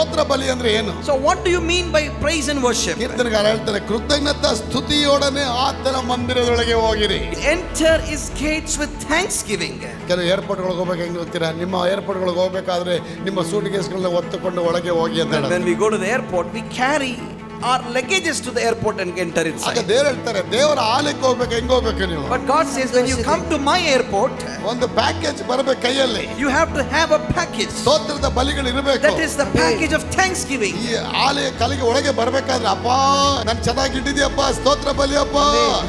ಸ್ತೋತ್ರ ಬಲಿ ಅಂದ್ರೆ ಏನು? So what do you mean by praise and worship? ಕೀರ್ತನೆಗಾರ ಹೇಳ್ತಾರೆ, ಕೃತಜ್ಞತಾ ಸ್ತುತಿಯೊಡನೆ ಆತನ ಮಂದಿರದೊಳಗೆ ಹೋಗಿರಿ. Enter his gates with thanksgiving. ಕೆಲವು ಏರ್ಪೋರ್ಟ್ಗಳಿಗೆ ಹೋಗ್ಬೇಕು, ಹೆಂಗ್ ಗೊತ್ತೀರಾ? ನಿಮ್ಮ ಏರ್ಪೋರ್ಟ್ಗಳಿಗೆ ಹೋಗ್ಬೇಕಾದ್ರೆ ನಿಮ್ಮ ಸೂಟ್ ಕೇಸ್ಗಳನ್ನ ಒತ್ತುಕೊಂಡು ಒಳಗೆ ಹೋಗಿ ಅಂತ ಹೇಳಿ. When we go to the airport, we carry our luggages to the airport and enter inside. ಆಗ ದೇವರು ಹೇಳ್ತಾರೆ, ದೇವರ ಆಲಯಕ್ಕೆ ಹೋಗ್ಬೇಕು, ಹೆಂಗ್ ಹೋಗ್ಬೇಕು ನೀವು? But God says, when you come to my airport, ಒಂದು ಪ್ಯಾಕೇಜ್ ಬರಬೇಕು ಕೈಯಲ್ಲಿ. you have to have a package. ಸ್ತೋತ್ರದ ಬಲಿಗಳು ಇರಬೇಕು. That is the package of thanksgiving. ಈ ಆಲಯ ಕಲಿಗೆ ಒಳಗೆ ಬರಬೇಕಾದ್ರೆ, ಅಪ್ಪ ನಾನು ಚೆನ್ನಾಗಿ ಇಟ್ಟಿದ್ಯಪ್ಪ, ಸ್ತೋತ್ರ ಬಲಿ ಅಪ್ಪ.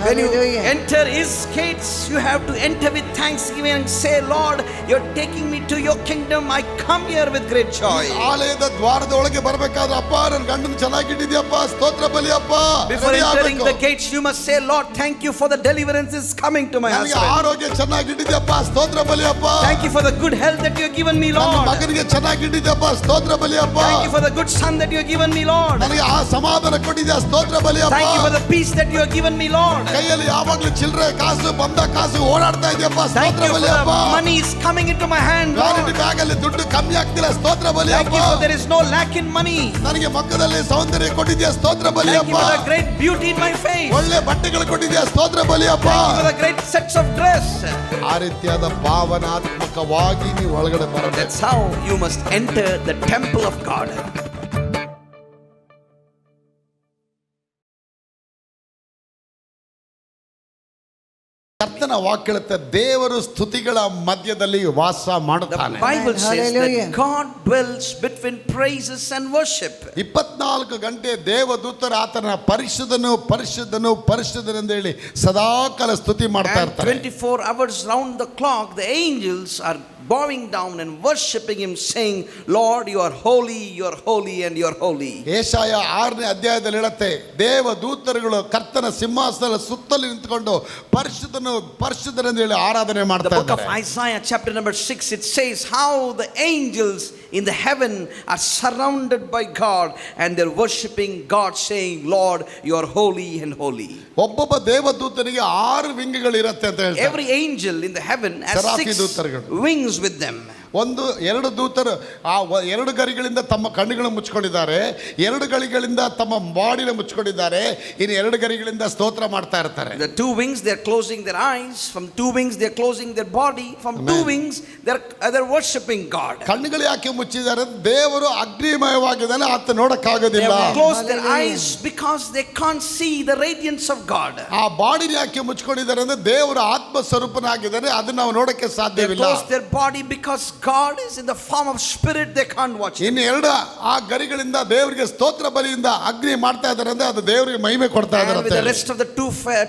When you enter his gates, you have to enter with thanksgiving and say, Lord, you're taking me to your kingdom. I come here with great joy. ಆಲಯದ ದ್ವಾರದ ಒಳಗೆ ಬರಬೇಕಾದ್ರೆ, ಅಪ್ಪ ನನ್ನ ಗಂಡನ ಚೆನ್ನಾಗಿ ಇಟ್ಟಿದ್ಯಪ್ಪ, ಸ್ತೋತ್ರ ಬಲಿ ಅಪ್ಪ. Before entering the gates, you must say, Lord, thank you for the deliverance is coming to my ನನಗೆ husband. ಆರೋಗ್ಯ ಚೆನ್ನಾಗಿ ಇಟ್ಟಿದ್ಯಪ್ಪ, ಸ್ತೋತ್ರ ಬಲಿ ಅಪ್ಪ. Thank you for the good health that you have given me, ನನ್ನ Lord. ಮಗನಿಗೆ ಚೆನ್ನಾಗಿ ಇಟ್ಟಿದ್ಯಪ್ಪ, ಸ್ತೋತ್ರ ಬಲಿ ಅಪ್ಪ. Thank you for the good son that you have given me, Lord. ನನಗೆ ಆ ಸಮಾಧಾನ ಕೊಟ್ಟಿದ್ಯಾ, ಸ್ತೋತ್ರ ಬಲಿ ಅಪ್ಪ. Thank you for the peace that you have given me, Lord. ಕೈಯಲ್ಲಿ ಯಾವಾಗಲೂ ಚಿಲ್ಲರೆ ಕಾಸು ಬಂದ ಕಾಸು ಓಡಾಡ್ತಾ ಇದೆಯಪ್ಪ, Thank ಸ್ತೋತ್ರ you for ಬಲಿ ಅಪ್ಪ. the money is coming into my hand, vanity Lord. Bag ಅಲ್ಲಿ ದುಡ್ಡು ಕಮ್ಮಿ ಆಗ್ತಿಲ್ಲ, ಸ್ತೋತ್ರ ಬಲಿ Thank ಅಪ್ಪ. you for there is no lack in money. ನನಗೆ ಮಕ್ಕದಲ್ಲಿ ಸೌಂದರ್ಯ ಕೊಟ್ಟಿದ್ಯಾ, ಸ್ತೋತ್ರ ಬಲಿ Thank you ಅಪ್ಪ. for the great beauty in my face. ಒಳ್ಳೆ ಬಟ್ಟೆಗಳು ಕೊಟ್ಟಿದ್ಯಾ, ಸ್ತೋತ್ರ ಬಲಿ ಅಪ್ಪ. Thank you for the great sets of dress. ಆ ರೀತಿಯಾದ ಭಾವನಾತ್ಮಕವಾಗಿ ನೀವು ಒಳಗಡೆ ಬರಬೇಕು. That's how you must enter the temple of God. ಕರ್ತನ ವಾಕ್ಯ ಹೇಳುತ್ತೆ, ದೇವರು ಸ್ತುತಿಗಳ ಮಧ್ಯದಲ್ಲಿ ವಾಸ The ಮಾಡುತ್ತಾನೆ. Bible says Hallelujah. that God dwells between praises and worship. 24 ಗಂಟೆ ದೇವದೂತರು ಆತನ ಪರಿಶುದ್ಧನು ಪರಿಶುದ್ಧನು ಪರಿಶುದ್ಧನೆಂದು ಹೇಳಿ ಸದಾಕಾಲ ಸ್ತುತಿ ಮಾಡ್ತಾ And ಇರ್ತಾರೆ. 24 hours round the clock, the angels are bowing down and worshiping him, saying, Lord, you are holy, you are holy, and you are holy. ಯೆಶಾಯ 6ನೇ ಅಧ್ಯಾಯದಲ್ಲಿ ಹೇಳುತ್ತೆ, ದೇವದೂತರುಗಳು ಕರ್ತನ ಸಿಂಹಾಸನದ ಸುತ್ತಲೂ ನಿಂತುಕೊಂಡು ಪರಿಶುದ್ಧನು ಪರಿಶುದ್ಧನೆಂದು ಹೇಳಿ ಆರಾಧನೆ The ಮಾಡ್ತಾ book of ಇದ್ದಾರೆ. Isaiah chapter number 6, it says how the angels in the heaven are surrounded by God and they're worshiping God, saying, Lord, you are holy and holy. ಒಬ್ಬೊಬ್ಬ ದೇವದೂತನಿಗೆ 6 ವಿಂಗಗಳು ಇರುತ್ತೆ ಅಂತ ಹೇಳ್ತಾರೆ. Every angel in the heaven has ಸೆರಾಫಿ 6 ದೂತರುಗಳು. wings with them. ಎರಡು ದೂತರು ಆ 2 ಗರಿಗಳಿಂದ ತಮ್ಮ ಕಣ್ಣುಗಳನ್ನು ಮುಚ್ಕೊಂಡಿದ್ದಾರೆ, 2 ಗರಿಗಳಿಂದ ತಮ್ಮ ಬಾಡಿನ ಮುಚ್ಕೊಂಡಿದ್ದಾರೆ, ಇನ್ನು 2 ಗರಿಗಳಿಂದ ಸ್ತೋತ್ರ ಮಾಡ್ತಾ ಇರ್ತಾರೆ. The 2 wings they're closing their eyes, from 2 wings they're closing their body, from Amen. 2 wings they're worshiping God. ಕಣ್ಣುಗಳು ಯಾಕೆ ಮುಚ್ಚಿದ್ದಾರೆ? ದೇವರು ಅಗ್ನಿಮಯವಾಗಿದ್ದಾನೆ, ಆತ ನೋಡಕ್ಕಾಗೋದಿಲ್ಲ. They have closed their eyes because they can't see the radiance of God. ಆ ಬಾಡಿನ ಯಾಕೆ ಮುಚ್ಕೊಂಡಿದ್ದಾರೆ ಅಂದ್ರೆ ದೇವರ ಆತ್ಮ ಸ್ವರೂಪನಾಗಿದ್ದಾನೆ, ಅದನ್ನ ನಾವು ನೋಡಕ್ಕೆ They ಸಾಧ್ಯವಿಲ್ಲ. closed their body because God is in the form of spirit, they can't watch it. ಇನ್ನು 2 ಆ ಗರಿಗಳಿಂದ ದೇವರಿಗೆ ಸ್ತೋತ್ರ ಬಲಿಯಿಂದ ಅಗ್ನಿ ಮಾಡ್ತಾ ಇದ್ದಾರೆ ಅಂದ್ರೆ ಅದು ದೇವರಿಗೆ ಮಹಿಮೆ ಕೊಡ್ತಾ And with the ಇದ್ದಾರೆ. rest of the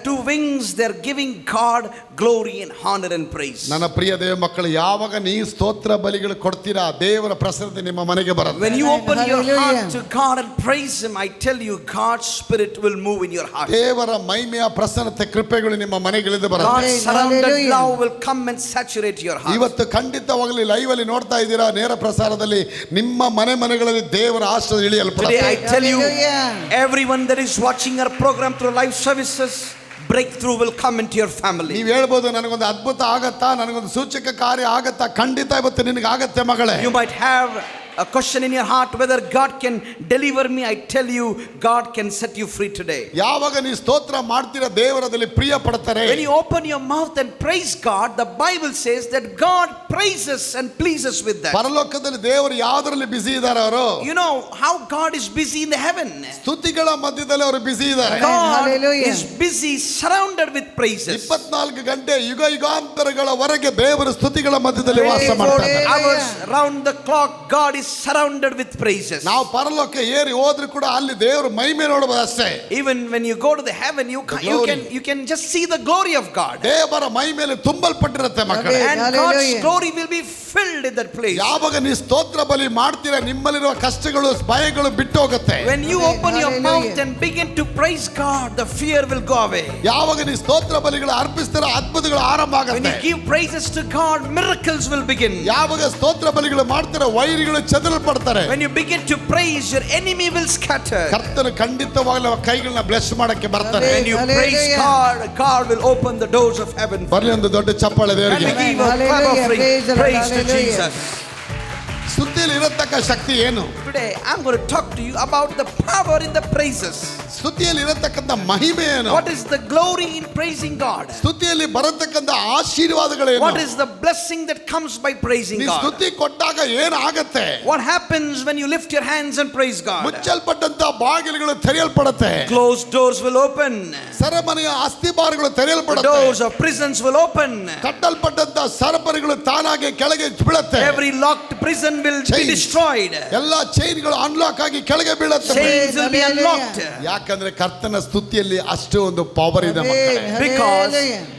2 wings they're giving God glory and honor and praise. ನನ್ನ ಪ್ರಿಯ ದೇವ ಮಕ್ಕಳು, ಯಾವಾಗ ನೀವು ಸ್ತೋತ್ರ ಬಲಿಗಳು ಕೊಡ್ತೀರಾ, ದೇವರ ಪ್ರಸನ್ನತೆ ನಿಮ್ಮ ಮನೆಗೆ ಬರುತ್ತೆ. When you open your Hallelujah. heart to God and praise him, I tell you, God's spirit will move in your heart. ದೇವರ ಮಹಿಮೆಯ ಪ್ರಸನ್ನತೆ ಕೃಪೆಗಳು ನಿಮ್ಮ ಮನೆಗಳಿಂದ ಬರುತ್ತೆ. God's surrounded Hallelujah. love will come and saturate your heart. ಇವತ್ತು ಖಂಡಿತವಾಗಲಿ live ಅಲ್ಲಿ ನೋಡ್ತಾ ಇದ್ದೀರಾ, ನೇರ ಪ್ರಸಾರದಲ್ಲಿ ನಿಮ್ಮ ಮನೆಗಳಲ್ಲಿ ದೇವರ ಆಶೀರ್ವಾದ Today ಇಳಿಯಲ್ಪಡುತ್ತೆ. I tell you, Hallelujah. everyone that is watching our program through live services, breakthrough will come into your family. ನೀವು ಹೇಳ್ಬೋದು, ನನಗೊಂದು ಅದ್ಭುತ ಆಗತ್ತಾ, ನನಗೊಂದು ಸೂಚಕ ಕಾರ್ಯ ಆಗತ್ತಾ? ಖಂಡಿತ ಇವತ್ತು ನಿನಗೆ ಆಗತ್ತೆ ಮಗಳೇ. You might have a question in your heart whether God can deliver me. I tell you, God can set you free today. ಯಾವಾಗ ನೀವು ಸ್ತೋತ್ರ ಮಾಡ್ತೀರಾ, ದೇವರದಲ್ಲಿ ಪ್ರಿಯ ಪಡ್ತಾರೆ. When you open your mouth and praise God, the Bible says that God praises and pleases with that. ಪರಲೋಕದಲ್ಲಿ ದೇವರು ಯಾವ್ದ್ರಲ್ಲಿ ಬಿಸಿ ಇದ್ದಾರೆ ಅವರು? You know how God is busy in the heaven. ಸ್ತುತಿಗಳ ಮಧ್ಯದಲ್ಲಿ ಅವರು ಬಿಸಿ ಇದ್ದಾರೆ. God Hallelujah. is busy surrounded with praises. 24 ಗಂಟೆ ಯುಗ ಯುಗಾಂತರಗಳವರೆಗೆ ದೇವರ ಸ್ತುತಿಗಳ ಮಧ್ಯದಲ್ಲಿ ವಾಸ 24 ಮಾಡ್ತಾರೆ. hours round the clock, God is surrounded with praises. ನಾವು ಪರಲೋಕ ಏರಿ ಹೋದ್ರು ಕೂಡ ಅಲ್ಲಿ ದೇವರು ಮಹಿಮೆ ನೋಡಬಹುದು ಅಷ್ಟೇ. Even when you go to the heaven, you can just see the glory of God. ದೇವರ ಮಹಿಮೆಯಲ್ಲಿ ತುಂಬಲ್ಪಟ್ಟಿರುತ್ತೆ ಮಕ್ಕಳೇ. And Hallelujah. God's glory will be filled in that place. ಯಾವಾಗ ನೀವು ಸ್ತೋತ್ರ ಬಲಿ ಮಾಡ್ತೀರಾ, ನಿಮ್ಮಲ್ಲಿರುವ ಕಷ್ಟಗಳು ಭಯಗಳು ಬಿಟ್ಟು ಹೋಗುತ್ತೆ. When you open your mouth and begin to praise God, the fear will go away. ಯಾವಾಗ ನೀವು ಸ್ತೋತ್ರ ಬಲಿಗಳು ಅರ್ಪಿಸ್ತೀರಾ, ಅದ್ಭುತಗಳು ಆರಂಭ When you ಆಗುತ್ತೆ. give praises to God, miracles will begin. ಯಾವಾಗ ಸ್ತೋತ್ರ ಬಲಿಗಳು ಮಾಡ್ತೀರಾ, ವೈರಿಗಳು ಚದರಲ್ಪಡ್ತಾರೆ. When you begin to praise, your enemy will scatter. ಕರ್ತನು ಖಂಡಿತವಾಗಲೂ ಅವರ ಕೈಗಳನ್ನ ಬ್ಲೆಸ್ ಮಾಡಕ್ಕೆ ಬರ್ತಾರೆ. When you praise Hallelujah. God, God will open the doors of heaven. ಬರ್ಲಿ ಒಂದು ದೊಡ್ಡ ಚಪ್ಪಾಳೆ And we ದೇವರಿಗೆ. give a clap Hallelujah. offering. Praise the Lord. Praise to Hallelujah. Jesus. ಸುದ್ದಿಯಲ್ಲಿ ಇರತಕ್ಕ ಶಕ್ತಿ ಏನು? Today I'm going to talk to you about the power in the praises. ಸ್ತುತಿಯಲ್ಲಿ ಇರತಕ್ಕಂತ ಮಹಿಮೆ ಏನು? What is the glory in praising God? ಸ್ತುತಿಯಲ್ಲಿ ಬರತಕ್ಕಂತ ಆಶೀರ್ವಾದಗಳೇನು? What is the blessing that comes by praising ನೀ God? ಸ್ತುತಿ ಕೊಟ್ಟಾಗ ಏನಾಗತ್ತೆ? What happens when you lift your hands and praise God? ಮುಚ್ಚಲ್ಪಟ್ಟಂತ ಬಾಗಿಲುಗಳು ತೆರೆಯಲ್ಪಡುತ್ತೆ. Closed doors will open. ಸರಮನೆಯ ಅಸ್ತಿಭಾರಗಳು The ತೆರೆಯಲ್ಪಡುತ್ತೆ. doors of prisons will open. ಕಟ್ಟಲ್ಪಟ್ಟಂತ ಸರಪರಿಗಳು ತಾನಾಗೆ ಕೆಳಗೆ ಬೀಳುತ್ತೆ. Every locked prison will be Chains. destroyed. ಎಲ್ಲಾ ಚೈನ್ಗಳು unlock ಆಗಿ ಕೆಳಗೆ ಬೀಳುತ್ತೆ. Chains will be unlocked. ಯಾಕಂದ್ರೆ ಕರ್ತನ ಸ್ತುತಿಯಲ್ಲಿ ಅಷ್ಟು ಒಂದು ಪವರ್ ಇದೆ ಮಕ್ಕಳೇ. Because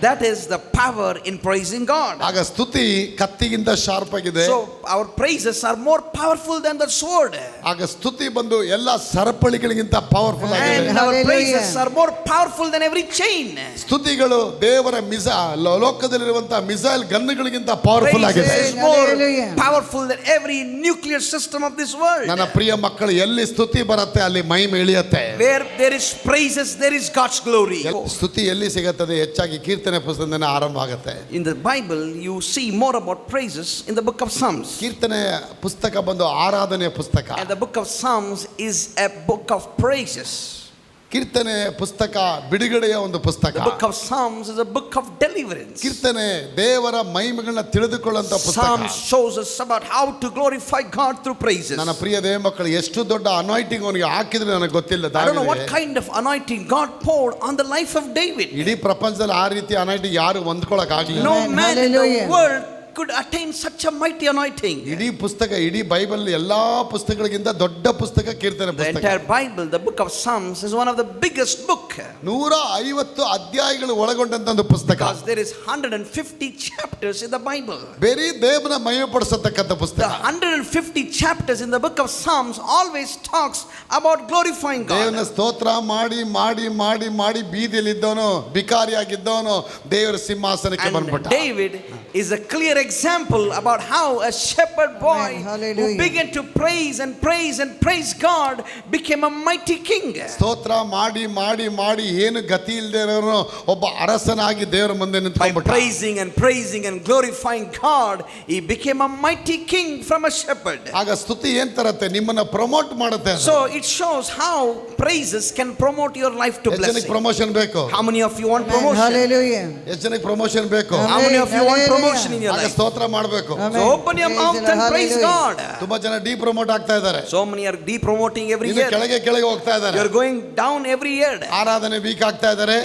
that is the power in praising God. ಆಗ ಸ್ತುತಿ ಕತ್ತಿಗಿಂತ ಶಾರ್ಪ್ ಆಗಿದೆ. So our praises are more powerful than the sword. ಆಗ ಸ್ತುತಿ ಬಂದು ಎಲ್ಲಾ ಸರಪಳಿಗಳಿಗಿಂತ ಪವರ್ಫುಲ್ ಆಗಿದೆ. And our praises are more powerful than every chain. ಸ್ತುತಿಗಳು ದೇವರ ಲೋಕದಲ್ಲಿರುವಂತ ಮಿಸೈಲ್ ಗನ್ಗಳಿಗಿಂತ ಪವರ್ಫುಲ್ ಆಗಿದೆ. Praises is more powerful than every nuclear system of this world. ನನ್ನ ಪ್ರಿಯ ಮಕ್ಕಳು, ಎಲ್ಲಿ ಸ್ತುತಿ ಬರುತ್ತೆ ಅಲ್ಲಿ ಮಹಿಮೆ ಇಳಿಯುತ್ತೆ. Where there is praises, there is God's glory. ಸ್ತುತಿ ಎಲ್ಲಿ ಸಿಗುತ್ತದೆ? ಹೆಚ್ಚಾಗಿ ಕೀರ್ತನೆ ಪುಸ್ತಕದಿಂದ ಆರಂಭ ಆಗುತ್ತೆ. In the Bible, you see more about praises in the book of Psalms. ಕೀರ್ತನೆ ಪುಸ್ತಕ ಬಂದು ಆರಾಧನೆಯ ಪುಸ್ತಕ. And the book of Psalms is a book of praises. ಕೀರ್ತನೆ ಪುಸ್ತಕ ಬಿಡುಗಡೆಯ ಒಂದು ಪುಸ್ತಕ. The book of Psalms is a book of deliverance. ಕೀರ್ತನೆ ದೇವರ ಮಹಿಮೆಗಳನ್ನ ತಿಳಿದುಕೊಳ್ಳುವಂತ ಪುಸ್ತಕ. Psalms shows us about how to glorify God through praises. ನನ್ನ ಪ್ರಿಯ ದೇವ ಮಕ್ಕಳು, ಎಷ್ಟು ದೊಡ್ಡ ಅನಾಯಿಂಟಿಂಗ್ ಅವನಿಗೆ ಹಾಕಿದ್ರೆ ನನಗೆ ಗೊತ್ತಿಲ್ಲ. I don't know what kind of anointing God poured on the life of David. ಇಡೀ ಪ್ರಪಂಚದಲ್ಲಿ ಆ ರೀತಿ ಅನಾಯಿಂಟಿಂಗ್ ಯಾರು ಹೊಂದ್ಕೊಳಕ್ ಆಗಿಲ್ಲ. No man in the world could attain such a mighty anointing. ಇಡೀ ಪುಸ್ತಕ, ಇಡೀ ಬೈಬಲ್ ಎಲ್ಲಾ ಪುಸ್ತಕಗಳಿಗಿಂತ ದೊಡ್ಡ ಪುಸ್ತಕ ಕೀರ್ತನೆ The ಪುಸ್ತಕ. entire Bible, the book of Psalms, is one of the biggest book. 150 ಅಧ್ಯಾಯಗಳು ಒಳಗೊಂಡಂತ ಒಂದು ಪುಸ್ತಕ. Because there is 150 chapters in the Bible. ಬೇರೆ ದೇವನ ಮಹಿಮೆ ಪಡಿಸತಕ್ಕಂತ The ಪುಸ್ತಕ. 150 chapters in the book of Psalms always talks about glorifying ದೇವನ God. ಸ್ತೋತ್ರ ಮಾಡಿ ಮಾಡಿ ಮಾಡಿ ಮಾಡಿ ಬೀದಿಯಲ್ಲಿದ್ದವನು, ಬಿಕಾರಿಯಾಗಿದ್ದವನು ದೇವರ ಸಿಂಹಾಸನಕ್ಕೆ And ಬಂದ್ಬಿಟ್ಟ. David is a clear example about how a shepherd boy who began to praise and praise and praise God became a mighty king. ಸ್ತೋತ್ರ ಮಾಡಿ ಮಾಡಿ ಮಾಡಿ ಏನು ಗತಿ ಇಲ್ಲದೆ ಇರೋನು ಒಬ್ಬ ಅರಸನಾಗಿ ದೇವರ ಮುಂದೆ By ನಿಂತ್ಕೊಂಡ್ಬಿಟ್ಟ. praising and praising and glorifying God, he became a mighty king from a shepherd. ಆಗ ಸ್ತುತಿ ಏನ್ ತರತ್ತೆ? ನಿಮ್ಮನ್ನ ಪ್ರಮೋಟ್ ಮಾಡುತ್ತೆ. So it shows how praises can promote your life to ಎಷ್ಟು ಜನಕ್ಕೆ blessing. ಪ್ರಮೋಷನ್ ಬೇಕು? How many of you want promotion? ಎಷ್ಟು ಜನಕ್ಕೆ ಪ್ರಮೋಷನ್ ಬೇಕು? How many of you want promotion in your ಆಗ life? ಸ್ತೋತ್ರ ಮಾಡಬೇಕು. So open your mouth and praise God. ತುಂಬಾ ಜನ ಡಿ ಪ್ರಮೋಟ್ ಆಗ್ತಾ ಇದ್ದಾರೆ. So many are depromoting every ಇನ್ನು year. ಕೆಳಗೆ ಕೆಳಗೆ ಹೋಗ್ತಾ ಇದ್ದಾರೆ. You're going down every year. ಆರಾಧನೆ ವೀಕ್ ಆಗ್ತಾ ಇದ್ದಾರೆ.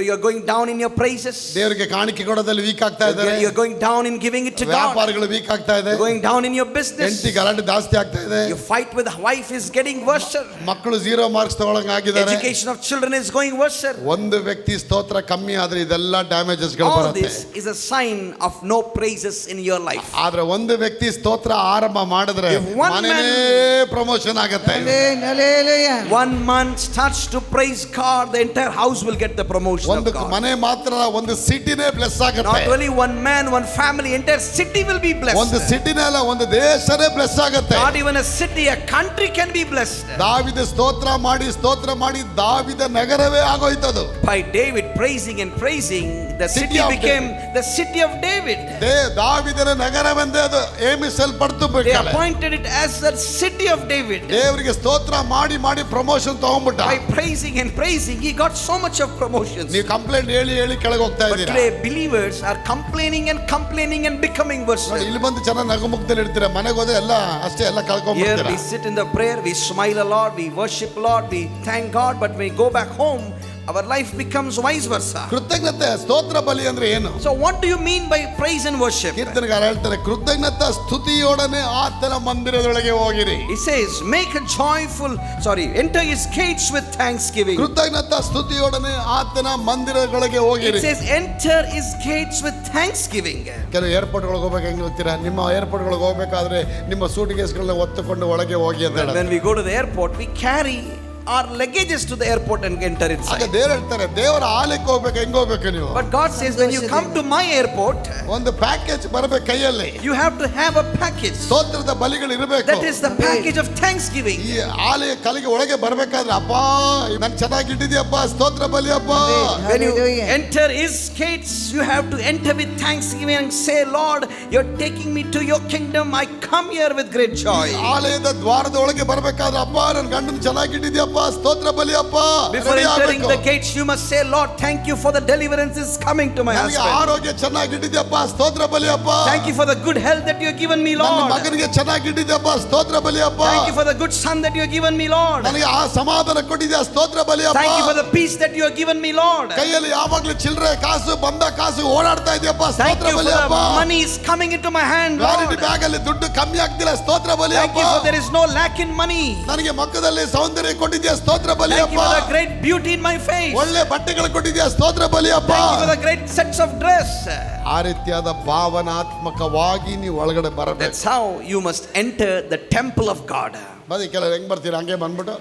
You're going down in your praises. ದೇವರಿಗೆ ಕಾಣಿಕೆ ಕೊಡೋದಲ್ಲಿ ವೀಕ್ ಆಗ್ತಾ ಇದ್ದಾರೆ. You're going down in giving it to God. ವ್ಯಾಪಾರಗಳು ವೀಕ್ ಆಗ್ತಾ ಇದೆ. You're going down in your business. ಹೆಂಡತಿ ಗಲಾಟೆ ಜಾಸ್ತಿ ಆಗ್ತಾ ಇದೆ. Your fight with the wife is getting worse. ಮಕ್ಕಳು 0 ಮಾರ್ಕ್ಸ್ ತಗೊಳಂಗ ಆಗಿದ್ದಾರೆ. Education of children is going worse. ಒಂದು ವ್ಯಕ್ತಿ ಸ್ತೋತ್ರ ಕಮ್ಮಿ ಆದ್ರೆ ಇದೆಲ್ಲ ಡ್ಯಾಮೇಜಸ್ ಗಳು All ಬರುತ್ತೆ. this is a sign of no praises in your life. ಆದ್ರೆ ಒಂದು ವ್ಯಕ್ತಿ ಸ್ತೋತ್ರ ಆರಂಭ ಮಾಡಿದ್ರೆ If one ಮನೆನೇ ಪ್ರಮೋಷನ್ ಆಗುತ್ತೆ. One man starts to praise God, the entire house will get the promotion of ಒಂದು God. ಮನೆ ಮಾತ್ರ, ಒಂದು ಸಿಟಿನೇ ಬ್ಲೆಸ್ Not ಆಗುತ್ತೆ. only one man, one family, entire city will be blessed. ಒಂದು ಸಿಟಿನೇ ಅಲ್ಲ, ಒಂದು ದೇಶನೇ ಬ್ಲೆಸ್ ಆಗುತ್ತೆ. Not even a city, a country can be blessed. ದಾವಿದ ಸ್ತೋತ್ರ ಮಾಡಿ ದಾವಿದ ನಗರವೇ ಆಗೋಯ್ತದು. By David praising and praising, the City city of became the city of David. ದಾವಿದನ ನಗರವೆಂದೇ ಅದು ಏಮಿಸಲ್ಪಡ್ತು. They appointed it as the city of David. ದೇವರಿಗೆ ಸ್ತೋತ್ರ ಮಾಡಿ ಮಾಡಿ promotion ತಗೊಂಡ್ಬಿಟ್ಟ. By praising and praising, he got so much of promotions. ನೀವು complaint ಹೇಳಿ ಹೇಳಿ ಕೆಳಗೆ ಹೋಗ್ತಾ But ಇದ್ದೀರಾ. today believers are complaining and complaining and becoming worse. ನೋಡಿ, ಇಲ್ಲಿ ಬಂದು ಚೆನ್ನಾಗಿ ನಗುಮುಖದಲ್ಲಿ ಇರ್ತೀರಾ, ಮನೆಗೆ ಹೋದ್ರೆ ಎಲ್ಲ ಅಷ್ಟೇ ಎಲ್ಲ Here ಕಳ್ಕೊಂಡ್ಬಿಡ್ತೀರಾ. we sit in the prayer, we smile a lot, we worship a lot, we thank God, but when we go back home, our life becomes vice versa. ಕೃತಜ್ಞತೆ ಸ್ತೋತ್ರ ಬಲಿ ಅಂದ್ರೆ ಏನು? So what do you mean by praise and worship? ಕೀರ್ತನೆಗಾರ ಹೇಳ್ತಾರೆ, ಕೃತಜ್ಞತಾ ಸ್ತುತಿಯೊಡನೆ ಆತನ ಮಂದಿರದೊಳಗೆ ಹೋಗಿರಿ. He says, enter his gates with thanksgiving. ಕೃತಜ್ಞತಾ ಸ್ತುತಿಯೊಡನೆ ಆತನ ಮಂದಿರಗಳಿಗೆ It ಹೋಗಿರಿ. says, enter his gates with thanksgiving. ಕೆಲವು ಏರ್ಪೋರ್ಟ್ ಗಳಿಗೆ ಹೋಗ್ಬೇಕು, ಹೆಂಗ್ ಹೋಗ್ತೀರಾ? ನಿಮ್ಮ ಏರ್ಪೋರ್ಟ್ ಗಳಿಗೆ ಹೋಗ್ಬೇಕಾದ್ರೆ ನಿಮ್ಮ ಸೂಟ್ ಕೇಸ್ಗಳನ್ನ ಒತ್ತುಕೊಂಡು ಒಳಗೆ ಹೋಗಿ ಅಂತ ಹೇಳೋದು. When we go to the airport, we carry our luggages to the airport and enter ಆಗ inside. ದೇವ್ರು ಹೇಳ್ತಾರೆ, ದೇವರ ಆಲಯಕ್ಕೆ ಹೋಗ್ಬೇಕು, ಹೆಂಗ್ ಹೋಗ್ಬೇಕು ನೀವು? But God says, when you come to my airport, ಒಂದು ಪ್ಯಾಕೇಜ್ ಬರಬೇಕು ಕೈಯಲ್ಲಿ. you have to have a package. ಸ್ತೋತ್ರದ ಬಲಿಗಳು ಇರಬೇಕು. That is the package of thanksgiving. ಈ ಆಲಯ ಕಲಿಗೆ ಒಳಗೆ ಬರ್ಬೇಕಾದ್ರೆ, ಅಪ್ಪ ನನ್ ಚೆನ್ನಾಗಿ ಇಟ್ಟಿದ್ಯಪ್ಪ, ಸ್ತೋತ್ರ ಬಲಿ ಅಪ್ಪ. When you enter his gates, you have to enter with thanksgiving and say, Lord, you're taking me to your kingdom. I come here with great joy. ಆಲಯದ ದ್ವಾರದ ಒಳಗೆ ಬರ್ಬೇಕಾದ್ರೆ, ಅಪ್ಪ ನನ್ ಗಂಡನ್ ಚೆನ್ನಾಗಿ ಇಟ್ಟಿದ್ಯಪ್ಪ, ಸ್ತೋತ್ರ ಬಲಿ ಅಪ್ಪ. Before entering the gates, you must say, Lord, thank you for the deliverance is coming to my ನನಗೆ husband. ಆರೋಗ್ಯ ಚೆನ್ನಾಗಿ ಇಟ್ಟಿದ್ಯಪ್ಪ, ಸ್ತೋತ್ರ ಬಲಿ ಅಪ್ಪ. Thank you for the good health that you have given me, ನನ್ನ Lord. ಮಗನಿಗೆ ಚೆನ್ನಾಗಿ ಇಟ್ಟಿದ್ಯಪ್ಪ, ಸ್ತೋತ್ರ ಬಲಿ ಅಪ್ಪ. Thank you for the good son that you have given me, Lord. ನನಗೆ ಆ ಸಮಾಧಾನ ಕೊಟ್ಟಿದ್ಯಾ, ಸ್ತೋತ್ರ ಬಲಿ ಅಪ್ಪ. Thank you for the peace that you have given me, Lord. ಕೈಯಲ್ಲಿ ಯಾವಾಗ್ಲೂ ಚಿಲ್ಲರೆ ಕಾಸು ಬಂದ ಕಾಸು ಓಡಾಡ್ತಾ ಇದೆಯಪ್ಪ, Thank ಸ್ತೋತ್ರ you for ಬಲಿ ಅಪ್ಪ. the money is coming into my hand, vanity Lord. Bag ಅಲ್ಲಿ ದುಡ್ಡು ಕಮ್ಮಿ ಆಗ್ತಿಲ್ಲ, ಸ್ತೋತ್ರ ಬಲಿ Thank ಅಪ್ಪ. you for there is no lack in money. ನನಗೆ ಮಕ್ಕದಲ್ಲಿ ಸೌಂದರ್ಯ ಕೊಟ್ಟಿದ್ಯಾ, ಸ್ತೋತ್ರ ಬಲಿ Thank you ಅಪ್ಪ. for the great beauty in my face. ಒಳ್ಳೆ ಬಟ್ಟೆಗಳು ಕೊಟ್ಟಿದ್ಯಾ, ಸ್ತೋತ್ರ ಬಲಿ ಅಪ್ಪ. Thank you for the great sets of dress. ಆ ರೀತಿಯಾದ ಭಾವನಾತ್ಮಕವಾಗಿ ನೀವು ಒಳಗಡೆ ಬರಬೇಕು. That's how you must enter the temple of God. ಬನ್ನಿ, ಕೆಲವರು ಹೆಂಗ್ ಬರ್ತೀರಾ ಹಂಗೆ ಬಂದ್ಬಿಟ್ಟು.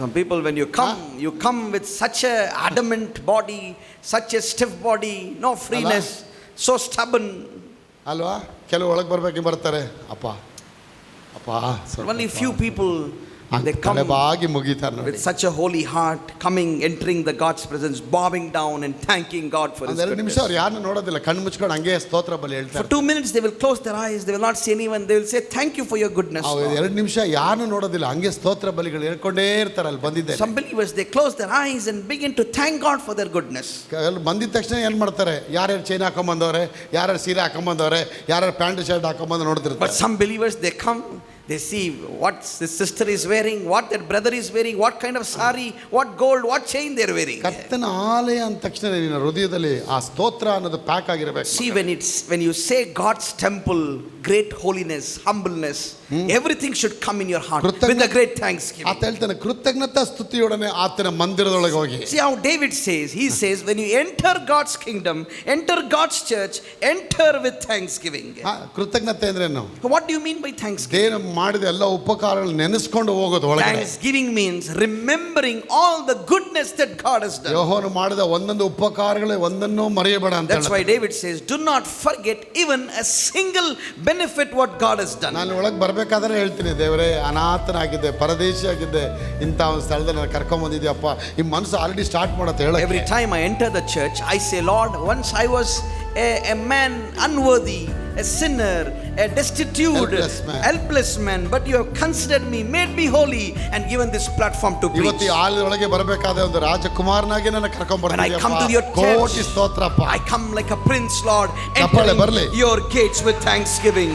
Some people, when you come with such a adamant body, such a stiff body, no freeness, so stubborn. ಅಲ್ವಾ? ಕೆಲವು ಒಳಗೆ ಬರ್ಬೇಕು ಬರ್ತಾರೆ, ಅಪ್ಪ ಅಪ್ಪ. Only few people, they come ಬಾಗಿ ಮುಗಿತಾರೆ ನೋಡಿ. with such a holy heart, coming, entering the God's presence, bowing down and thanking God for His 2 ನಿಮಿಷ goodness. ಅವ್ರು ಯಾರನ್ನ ನೋಡೋದಿಲ್ಲ, ಕಣ್ಣು ಮುಚ್ಕೊಂಡು ಹಂಗೆ ಸ್ತೋತ್ರ ಬಲಿ For ಹೇಳ್ತಾರೆ. 2 minutes they will close their eyes, they will not see anyone, they will say thank you for your goodness, ಅವ್ರು Lord. 2 ನಿಮಿಷ ಯಾರನ್ನು ನೋಡೋದಿಲ್ಲ, ಹಂಗೆ ಸ್ತೋತ್ರ ಬಲಿಗಳು ಹೇಳ್ಕೊಂಡೇ ಇರ್ತಾರೆ. ಅಲ್ಲಿ ಬಂದಿದ್ದೆ Some believers, they close their eyes and begin to thank God for their goodness. ಅಲ್ಲಿ ಬಂದಿದ ತಕ್ಷಣ ಏನ್ ಮಾಡ್ತಾರೆ, ಯಾರ್ಯಾರು ಚೈನ್ ಹಾಕೊಂಬಂದವ್ರೆ, ಯಾರ್ಯಾರು ಸೀರೆ ಹಾಕೊಂಬಂದವ್ರೆ, ಯಾರ್ಯಾರು ಪ್ಯಾಂಟ್ ಶರ್ಟ್ ಹಾಕೊಂಬಂದು But ನೋಡ್ತಿರ್ತಾರೆ. some believers, they come, they see what this sister is wearing, what that brother is wearing, what kind of sari, what gold, what chain they are wearing. ಕರ್ತನ ಆಲಯ ಅಂದ ತಕ್ಷಣ ನಿನ್ನ ಹೃದಯದಲ್ಲಿ ಆ ಸ್ತೋತ್ರ ಅನ್ನೋದು ಪ್ಯಾಕ್ ಆಗಿರಬೇಕು. See, when you say God's temple, great holiness, humbleness, everything should come in your heart with a great thanksgiving. ಆತ ಹೇಳ್ತಾನೆ, ಕೃತಜ್ಞತಾ ಸ್ತುತಿಯೊಡನೆ ಆತನ ಮಂದಿರದೊಳಗೆ ಹೋಗಿ. See how David says, he says, when you enter God's kingdom, enter God's church, enter with thanksgiving. ಕೃತಜ್ಞತೆ ಅಂದ್ರೇನು? What do you mean by thanksgiving? ದೇವರು ಮಾಡಿದ ಎಲ್ಲ ಉಪಕಾರಗಳನ್ನು ನೆನೆಸ್ಕೊಂಡು ಹೋಗೋದು ಒಳಗಡೆ. Thanksgiving means remembering all the goodness that God has done. ಯೆಹೋವನು ಮಾಡಿದ ಒಂದೊಂದು ಉಪಕಾರಗಳೇ ಒಂದನ್ನೂ ಮರೆಯಬೇಡ ಅಂತ That's why David says, do not forget even a single benefit what God has done. ನಾನು ಒಳಗೆ ಬರ್ಬೇಕಾದ್ರೆ ಹೇಳ್ತೀನಿ, ದೇವರೇ ಅನಾಥನಾಗಿದ್ದೆ, ಪರದೇಶಿ ಆಗಿದ್ದೆ, ಇಂಥ ಒಂದು ಸ್ಥಳದಲ್ಲಿ ನಾನು ಕರ್ಕೊಂಡ್ ಬಂದಿದ್ಯಪ್ಪ. ಈ ಮನಸ್ಸು ಆಲ್ರೆಡಿ ಸ್ಟಾರ್ಟ್ ಮಾಡತ್ತೆ ಹೇಳಕ್ಕೆ. Every time I enter the church, I say, Lord, once I was a man unworthy, a sinner, a destitute, helpless man, but you have considered me, made me holy, and given this platform to preach. ಇವತ್ತು ಈ ಆಲಯದೊಳಗೆ ಬರಬೇಕಾದ ಒಂದು ರಾಜಕುಮಾರನಾಗಿ ನನ್ನ ಕರ್ಕೊಂಡ್ When I come to your ಬರ್ತೀನಿ. ಕೋಟಿ church, ಸ್ತೋತ್ರಪ್ಪ. I come like a prince, Lord, ಚಪ್ಪಾಳೆ ಬರ್ಲಿ. entering your gates with thanksgiving.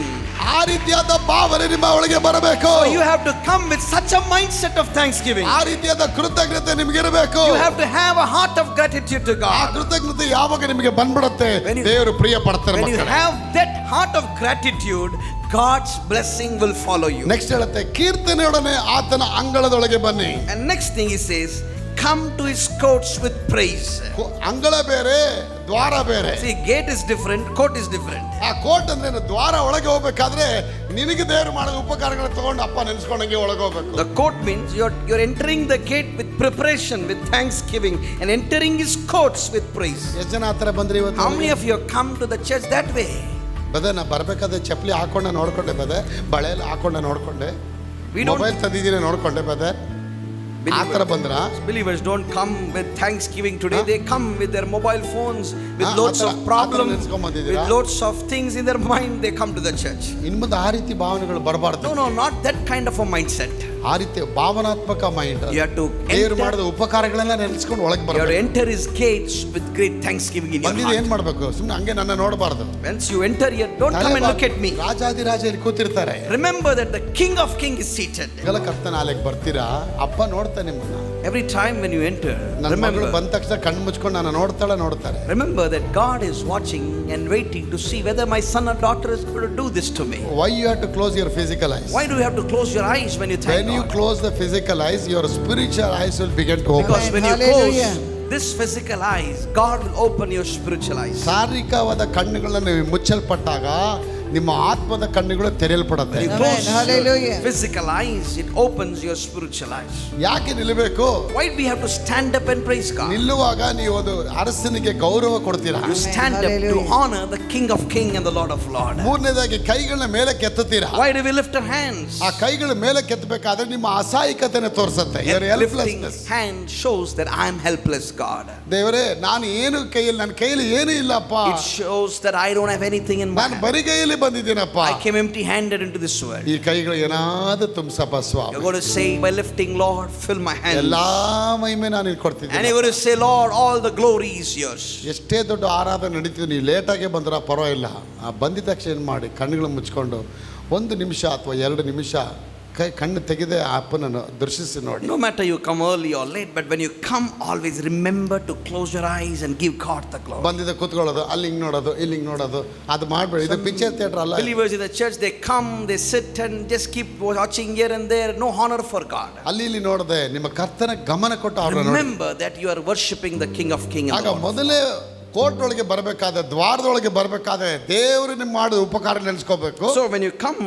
ಆ ರೀತಿಯಾದ ಭಾವನೆ ನಿಮ್ಮ ಒಳಗೆ ಬರಬೇಕು. So you have to come with such a mindset of thanksgiving. ಆ ರೀತಿಯಾದ ಕೃತಜ್ಞತೆ ನಿಮಗೆ ಇರಬೇಕು. You have to have a heart of gratitude to ಆ God. ಕೃತಜ್ಞತೆ ಯಾವಾಗ ನಿಮಗೆ ಬಂದ್ಬಿಡುತ್ತೆ, ದೇವರು ಪ್ರಿಯ ಪಡ್ತಾರೆ. When you have that heart of gratitude, God's blessing will follow you. Next ಹೇಳುತ್ತೆ, ಕೀರ್ತನೆಯೊಡನೆ ಆತನ ಅಂಗಳದೊಳಗೆ ಬನ್ನಿ. And next thing he says, come to his courts with praise. ಅಂಗಳ ಬೇರೆ, ದ್ವಾರ ಬೇರೆ. See, gate is different, court is different. ಆ court ಅಂದ್ರೆ ದ್ವಾರ ಒಳಗೆ ಹೋಗ್ಬೇಕಾದ್ರೆ ನಿನಗೆ ದೇವರು ಮಾಡಿದ ಉಪಕಾರಗಳನ್ನ ತಗೊಂಡು ಅಪ್ಪ ನೆನೆಸ್ಕೊಂಡಂಗೆ ಒಳಗೆ ಹೋಗ್ಬೇಕು. The court means you're entering the gate with preparation, with thanksgiving, and entering his courts with praise. ಎಷ್ಟು ಜನ ಆ ಥರ ಬಂದ್ರಿ ಇವತ್ತು? How many of you have come to the church that way? ಬದ ನಾ ಬರ್ಬೇಕಾದ್ರೆ ಚಪ್ಪಲಿ ಹಾಕೊಂಡೆ ನೋಡ್ಕೊಂಡೆ, ಬದ ಬಳೆ ಎಲ್ಲ ಹಾಕೊಂಡೆ ನೋಡ್ಕೊಂಡೆ, ಮೊಬೈಲ್ ತಂದಿದ್ದೀನಿ ನೋಡ್ಕೊಂಡೆ, ಬದ ಆ ಥರ ಬಂದ್ರ? Believers don't come with thanksgiving today. They come with their mobile phones, with loads of problems, with loads of things in their mind. They come to the church. ಇನ್ನು ಮುಂದೆ ಆ ರೀತಿ ಭಾವನೆಗಳು ಬರಬಾರ್ದು. No, not that kind of a mindset. ಆ ರೀತಿ ಭಾವನಾತ್ಮಕ mind. You have to ದೇವರು ಮಾಡಿದ ಉಪಕಾರಗಳೆಲ್ಲ ನೆನೆಸ್ಕೊಂಡು ಒಳಗೆ you have to ಬರಬೇಕು. enter his gates with great thanksgiving in your ಬಂದಿದ್ದು ಏನ್ heart. ಮಾಡಬೇಕು? ಸುಮ್ಮನೆ ಹಂಗೆ ನನ್ನ ನೋಡಬಾರ್ದು. Once you enter here, don't come and look at me. ರಾಜಾದಿರಾಜ ಇಲ್ಲಿ ಕೂತಿರ್ತಾರೆ. Remember that the King of Kings is seated. ಎಲ್ಲ ಕರ್ತನ ಆಲಯಕ್ಕೆ ಬರ್ತೀರಾ, ಅಪ್ಪ ನೋಡ್ತಾನೆ ನಿಮ್ಮನ್ನ. Every time when you enter, ನನ್ನ ಮಗಳು ಬಂದ ತಕ್ಷಣ ಕಣ್ಣು ಮುಚ್ಕೊಂಡು ನಾನು ನೋಡ್ತಾರೆ. remember that God is watching and waiting to see whether my son or daughter is going to do this to me. Why you have to close your physical eyes? Why do you have to close your eyes when you thank When you God? close the physical eyes, your spiritual eyes will begin to open. Because when you Hallelujah. close this physical eyes, God will open your spiritual eyes. ಶಾರೀರಿಕವಾದ ಕಣ್ಣುಗಳನ್ನು ಮುಚ್ಚಲ್ಪಟ್ಟಾಗ ನಿಮ್ಮ ಆತ್ಮದ ಕಣ್ಣುಗಳು ತೆರೆಯಲ್ಪಡುತ್ತೆ. You Amen. close Hallelujah. your physical eyes, it opens your spiritual eyes. ಯಾಕೆ ನಿಲ್ಲಬೇಕು? Why do we have to stand up and praise God? ನಿಲ್ಲುವಾಗ ನೀವು ಅದು ಅರಸನಿಗೆ ಗೌರವ ಕೊಡ್ತೀರಾ. You stand up to Hallelujah. honor the King of Kings and the Lord of Lords. ಮೂರನೇದಾಗಿ ಕೈಗಳನ್ನ ಮೇಲೆ ಕೆತ್ತುತ್ತೀರಾ. Why do we lift our hands? ಆ ಕೈಗಳ ಮೇಲೆ ಕೆತ್ತಬೇಕಾದ್ರೆ ನಿಮ್ಮ ಅಸಹಾಯಕತೆಯನ್ನು ತೋರಿಸುತ್ತೆ. Lifting hand shows that I am helpless, God. ದೇವರೇ, ನಾನು ಏನು ಕೈಯಲ್ಲಿ, ನನ್ನ ಕೈಯಲ್ಲಿ ಏನೂ ಇಲ್ಲಪ್ಪ, It shows that I don't have anything in my ನಾನು hand. ಬರಿಗೈಯಲ್ಲಿ ಬಂದಿದ್ದೀನಪ್ಪ. I came empty-handed into this world. ಈ ಕೈಗಳು ಏನಾದ್ರು ತುಂಬಸಪ್ಪ ಸ್ವಾಮಿ. You're going to say, by lifting, Lord, fill my hands. ಎಲ್ಲಾ ಮಹಿಮೆ ನಾನು And ಕೊಡ್ತಿದ್ದೀನಿ. you're going to say, Lord, all the glory is yours. ಎಷ್ಟೇ ದೊಡ್ಡ ಆರಾಧನೆ ನಡೀತೀವಿ, ನೀವು ಲೇಟಾಗೆ ಬಂದ್ರೆ ಪರವಾಗಿಲ್ಲ. ಬಂದಿದ ತಕ್ಷಣ ಏನು ಮಾಡಿ, ಕಣ್ಣುಗಳು ಮುಚ್ಕೊಂಡು 1 ನಿಮಿಷ ಅಥವಾ 2 ನಿಮಿಷ ಕಣ್ಣು ತೆಗೆದೇ ಅಪ್ಪನನ್ನು ದರ್ಶಿಸಿ ನೋಡಿ. No matter you come early or late, but when you come, always remember to close your eyes and give God the glory. ಬಂದಿದ್ದ ಕೂತ್ಕೊಳ್ಳೋದು, ಅಲ್ಲಿ ಹಿಂಗೆ ನೋಡೋದು, ಇಲ್ಲಿ ಹಿಂಗೆ ನೋಡೋದು, ಅದು ಮಾಡಬೇಡಿ. ಇದು ಪಿಕ್ಚರ್ ಥಿಯೇಟರ್ ಅಲ್ಲ. Believers in the church, they come, they sit and just keep watching here and there. No honor for God. ಅಲ್ಲಿ ಇಲ್ಲಿ ನೋಡದೆ ನಿಮ್ಮ ಕರ್ತನ ಗಮನ ಕೊಟ್ಟು ಅವ್ರನ್ನ ನೋಡಿ. Remember that you are worshiping the King of Kings. ಆಗ ಮೊದಲೇ ಕೋರ್ಟ್ ಒಳಗೆ ಬರಬೇಕಾದ್ರೆ, ದ್ವಾರದೊಳಗೆ ಬರಬೇಕಾದ್ರೆ ದೇವರು ನಿಮ್ಮ ಮಾಡಿದ ಉಪಕಾರ ನೆನೆಸ್ಕೋಬೇಕು. So when you come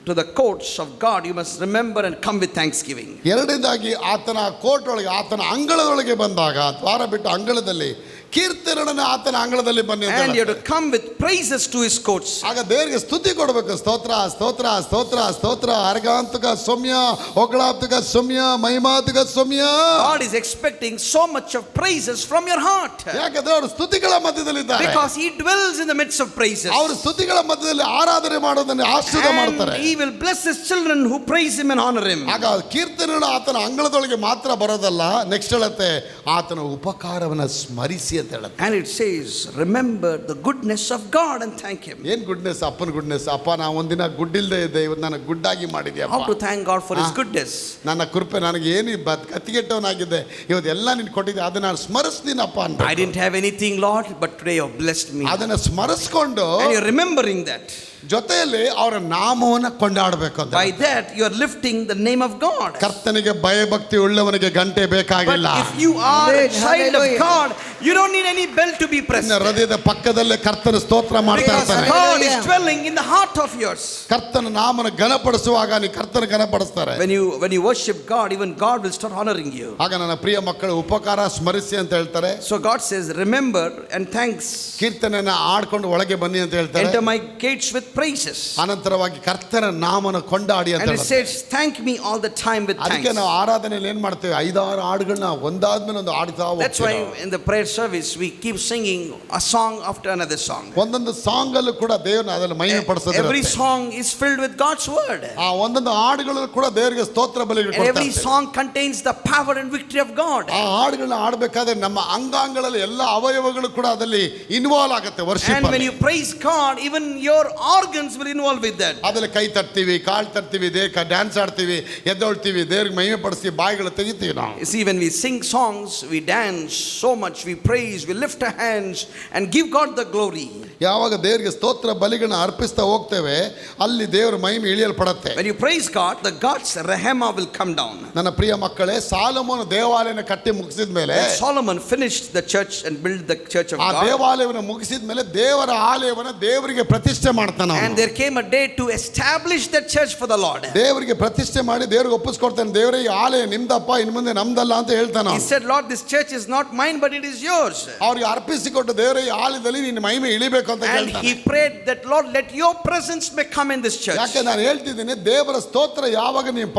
to the courts of God, you must remember and come with thanksgiving. ಎರಡನೇದಾಗಿ ಆತನ ಕೋರ್ಟ್ ಒಳಗೆ, ಆತನ ಅಂಗಳದೊಳಗೆ ಬಂದಾಗ, ದ್ವಾರ ಬಿಟ್ಟು ಅಂಗಳದಲ್ಲಿ ಕೀರ್ತನೆಗಳನ್ನ ಆತನ ಅಂಗಳದಲ್ಲಿ ಬನ್ನಿ ಅಂತ And you have ಹೇಳ್ತಾರೆ. to come with praises to his courts. ಆಗ ದೇವರಿಗೆ ಸ್ತುತಿ ಕೊಡಬೇಕು. ಸ್ತೋತ್ರ ಸ್ತೋತ್ರ ಸ್ತೋತ್ರ ಸ್ತೋತ್ರ, ಅರ್ಗಾಂತಕ ಸೌಮ್ಯ, ಹೊಗಳಾಂತಕ ಸೌಮ್ಯ, ಮಹಿಮಾಂತಕ ಸೌಮ್ಯ. God is expecting so much of praises from your heart. ಯಾಕಂದ್ರೆ ಅವರು ಸ್ತುತಿಗಳ ಮಧ್ಯದಲ್ಲಿದ್ದಾರೆ. Because he dwells in the midst of praises. ಅವರು ಸ್ತುತಿಗಳ ಮಧ್ಯದಲ್ಲಿ ಆರಾಧನೆ ಮಾಡೋದನ್ನು ಆಶೀರ್ವಾದ ಮಾಡ್ತಾರೆ. And he will bless his children who praise him and honor him. ಆಗ ಕೀರ್ತನೆಗಳು ಆತನ ಅಂಗಳದೊಳಗೆ ಮಾತ್ರ ಬರೋದಲ್ಲ, ನೆಕ್ಸ್ಟ್ ಹೇಳುತ್ತೆ ಆತನ ಉಪಕಾರವನ್ನ ಸ್ಮರಿಸಿ ಅಂತ ಹೇಳುತ್ತೆ. And it says, remember the goodness of God and thank him. ಏನ್ ಗುಡ್ನೆಸ್? ಅಪ್ಪನ ಗುಡ್ನೆಸ್. ಅಪ್ಪ, ನಾ ಒಂದಿನ ಗುಡ್ಡಿಲ್ದೇ ಇದ್ದೆ, ಇವತ್ತು ನಾನು ಗುಡ್ಡಾಗಿ ಮಾಡಿದ್ಯಪ್ಪ. How to thank God for his goodness. ನನ್ನ ಕೃಪೆ, ನನಗೆ ಏನು ಕತ್ತಿಗೆಟ್ಟವನಾಗಿದ್ದೆ, ಇವತ್ತೆಲ್ಲ ನೀನು ಕೊಟ್ಟಿದ್ದೆ, ಅದನ್ನ ನಾನು ಸ್ಮರಿಸ್ತೀನಪ್ಪ ಅಂತ. I didn't have anything, Lord, but today you have blessed me. ಅದನ್ನ ಸ್ಮರಿಸ್ಕೊಂಡು And you're remembering that. ಜೊತೆಯಲ್ಲಿ ಅವರ ನಾಮವನ್ನು ಕೊಂಡಾಡಬೇಕು ಅಂತ. By that you are lifting the name of God. ಕರ್ತನಿಗೆ ಭಯಭಕ್ತಿ ಉಳ್ಳವನಿಗೆ ಗಂಟೆ But ಬೇಕಾಗಿಲ್ಲ. if you are a Amen. child of Hallelujah. God, you don't need any bell to be pressed. ನಿನ್ನ ಹೃದಯದ ಪಕ್ಕದಲ್ಲೇ ಕರ್ತನ ಸ್ತೋತ್ರ ಮಾಡ್ತಾ Because ಇರ್ತಾನೆ. God is Hallelujah. dwelling in the heart of yours. ಕರ್ತನ ನಾಮನ ಘನಪಡಿಸುವಾಗ ನೀ ಕರ್ತನ ಘನಪಡಿಸ್ತಾರೆ. When you worship God, even God will start honoring you. ಆಗ ನನ್ನ ಪ್ರಿಯ ಮಕ್ಕಳು ಉಪಕಾರ ಸ್ಮರಿಸಿ ಅಂತ ಹೇಳ್ತಾರೆ. So God says, remember and thanks. ಕೀರ್ತನೆಯನ್ನ ಆಡ್ಕೊಂಡು ಒಳಗೆ ಬನ್ನಿ ಅಂತ ಹೇಳ್ತಾರೆ. Enter my gates with praises. ಅನಂತರವಾಗಿ ಕರ್ತನ ನಾಮನ ಕೊಂಡಾಡಿ ಅಂತ And it ಹೇಳ್ತಾರೆ. says, thank me all the time with ಅದಕ್ಕೆ thanks. ನಾವು ಆರಾಧನೆಯಲ್ಲಿ ಏನ್ ಮಾಡ್ತೇವೆ, 5-6 ಹಾಡುಗಳನ್ನ ಒಂದಾದ್ಮೇಲೆ ಒಂದು ಆಡ್ತಾ That's why ಹೋಗ್ತೀವಿ. in the prayer service we keep singing a song after another song. ಒಂದೊಂದು ಸಾಂಗ್ ಅಲ್ಲೂ ಕೂಡ ದೇವರನ್ನ ಅದನ್ನು ಮಹಿಮೆ Every ಪಡಿಸೋದು. song is filled with God's word. ಆ ಒಂದೊಂದು ಹಾಡುಗಳು ಕೂಡ ದೇವರಿಗೆ ಸ್ತೋತ್ರ ಬಲಿಗಳು And every ಕೊಡ್ತಾರೆ. song contains the power and victory of God. ಆ ಹಾಡುಗಳನ್ನ ಆಡ್ಬೇಕಾದ್ರೆ ನಮ್ಮ ಅಂಗಾಂಗಗಳಲ್ಲಿ ಎಲ್ಲ ಅವಯವಗಳು ಕೂಡ ಅದರಲ್ಲಿ ಇನ್ವಾಲ್ವ್ ಆಗುತ್ತೆ. Worship And when you praise God, even your organs will involve with that. ಅದ್ರಲ್ಲಿ ಕೈ ತಟ್ತೀವಿ, ಕಾಲ್ ತಟ್ತೀವಿ, ಡ್ಯಾನ್ಸ್ ಆಡ್ತೀವಿ, ಎದ್ದೊಳ್ತೀವಿ, ದೇವ್ರಿಗೆ ಮಹಿಮೆ ಪಡಿಸಿ ಬಾಯಿಗಳು ತೆಗಿತೀವಿ ನಾವು. You see, when we sing songs, we dance so much, we praise, we lift our hands and give God the glory. ಯಾವಾಗ ದೇವರಿಗೆ ಸ್ತೋತ್ರ ಬಲಿಗಳನ್ನ ಅರ್ಪಿಸ್ತಾ ಹೋಗ್ತೇವೆ, ಅಲ್ಲಿ ದೇವರ ಮಹಿಮೆ ಇಳಿಯಲ್ಪಡುತ್ತೆ. When you praise God, the God's Rehema will come down. ನನ್ನ ಪ್ರಿಯ ಮಕ್ಕಳೇ, ಸಾಲೋಮೋನ ದೇವಾಲಯನ ಕಟ್ಟಿ ಮುಗಿಸಿದ ಮೇಲೆ, When Solomon finished the church and built the church of ಆ God, ದೇವಾಲಯವನ್ನು ಮುಗಿಸಿದ ಮೇಲೆ ದೇವರ ಆಲಯವನ್ನ ದೇವರಿಗೆ ಪ್ರತಿಷ್ಠೆ ಮಾಡ್ತಾನೆ ಅವನು. and there came a day to establish that church for the Lord. ದೇವರಿಗೆ ಪ್ರತಿಷ್ಠೆ ಮಾಡಿ ದೇವರಿಗೆ ಒಪ್ಪಿಸ್ಕೊಡ್ತಾನೆ. ದೇವರೇ, ಈ ಆಲಯ ನಿಮ್ದಪ್ಪ, ಇನ್ನು ಮುಂದೆ ನಮ್ದಲ್ಲ ಅಂತ ಹೇಳ್ತಾನೆ He ಅವನು. said, Lord, this church is not mine, but it is yours. ಅವ್ರಿಗೆ ಅರ್ಪಿಸಿಕೊಟ್ಟು, ದೇವರೇ, ಈ ಆಲಯದಲ್ಲಿ ನಿನ್ನ ಮಹಿಮೆ ಇಳಿಬೇಕು ಅಂತ And ಹೇಳ್ತಾನೆ. he prayed that, Lord, let your presence may come in this church. ಯಾಕೆ ನಾನು ಹೇಳ್ತಿದ್ದೀನಿ, ದೇವರ ಸ್ತೋತ್ರ ಯಾವಾಗ ನೀವು